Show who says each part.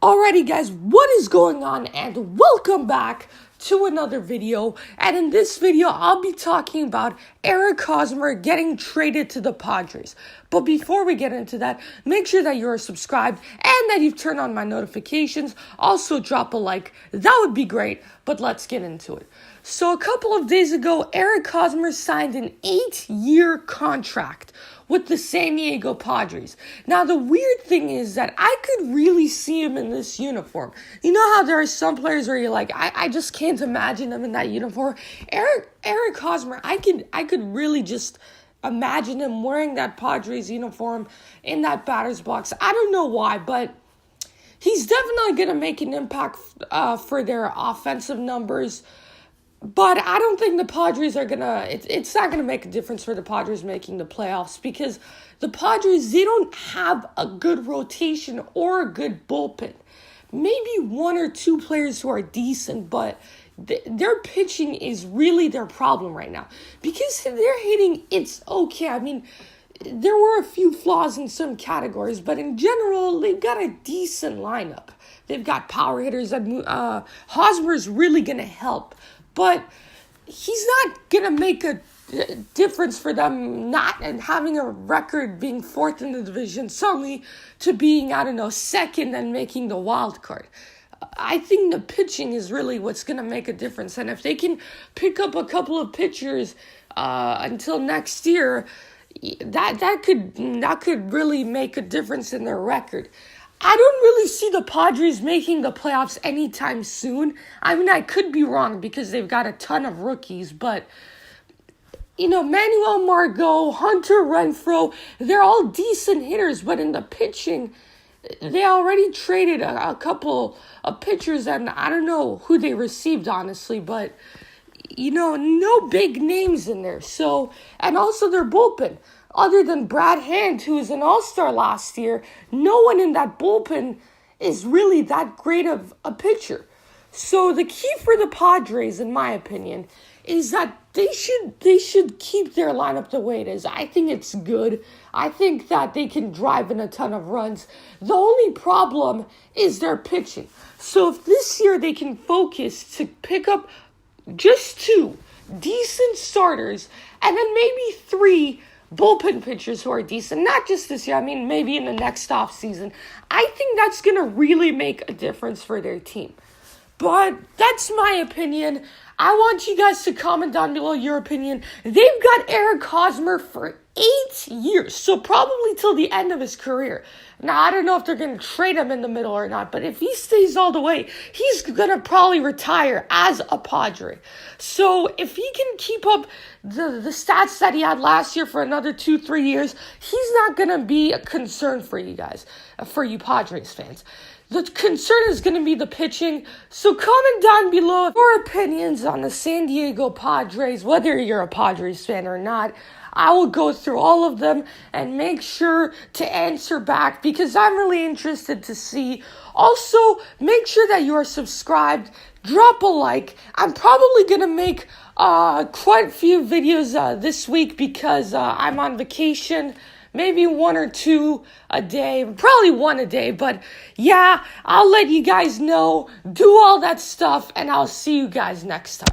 Speaker 1: Alrighty guys, what is going on, and welcome back to another video. And in this video, I'll be talking about Eric Hosmer getting traded to the Padres. But before we get into that, make sure that you're subscribed and that you've turned on my notifications. Also drop a like, that would be great, but let's get into it. So a couple of days ago, Eric Hosmer signed an 8-year contract with the San Diego Padres. Now, the weird thing is that I could really see him in this uniform. You know how there are some players where you're like, I just can't imagine him in that uniform? Eric Hosmer, I could really just imagine him wearing that Padres uniform in that batter's box. I don't know why, but he's definitely going to make an impact for their offensive numbers. But I don't think the Padres are going to, it's not going to make a difference for the Padres making the playoffs, because the Padres, they don't have a good rotation or a good bullpen. Maybe one or two players who are decent, but their pitching is really their problem right now. Because they're hitting, it's okay. I mean, there were a few flaws in some categories, but in general, they've got a decent lineup. They've got power hitters, and Hosmer's really going to help. But he's not going to make a difference for them not and having a record being fourth in the division suddenly to being, I don't know, second and making the wild card. I think the pitching is really what's going to make a difference. And if they can pick up a couple of pitchers until next year, that could really make a difference in their record. I don't really see the Padres making the playoffs anytime soon. I mean, I could be wrong because they've got a ton of rookies, but, you know, Manuel Margot, Hunter Renfroe, they're all decent hitters, but in the pitching, they already traded a couple of pitchers, and I don't know who they received, honestly, but, you know, no big names in there. So, and also their bullpen. Other than Brad Hand, who was an all-star last year, no one in that bullpen is really that great of a pitcher. So the key for the Padres, in my opinion, is that they should keep their lineup the way it is. I think it's good. I think that they can drive in a ton of runs. The only problem is their pitching. So if this year they can focus to pick up just 2 decent starters and then maybe 3 bullpen pitchers who are decent, not just this year, I mean, maybe in the next offseason, I think that's going to really make a difference for their team. But that's my opinion. I want you guys to comment down below your opinion. They've got Eric Hosmer for 8 years, so probably till the end of his career. Now, I don't know if they're going to trade him in the middle or not, but if he stays all the way, he's going to probably retire as a Padre. So if he can keep up the stats that he had last year for another 2-3 years, he's not going to be a concern for you guys, for you Padres fans. The concern is going to be the pitching. So comment down below your opinions on the San Diego Padres, whether you're a Padres fan or not. I will go through all of them and make sure to answer back because I'm really interested to see. Also, make sure that you are subscribed. Drop a like. I'm probably going to make quite a few videos this week because I'm on vacation. Maybe 1 or 2 a day, probably 1 a day, but yeah, I'll let you guys know, do all that stuff, and I'll see you guys next time.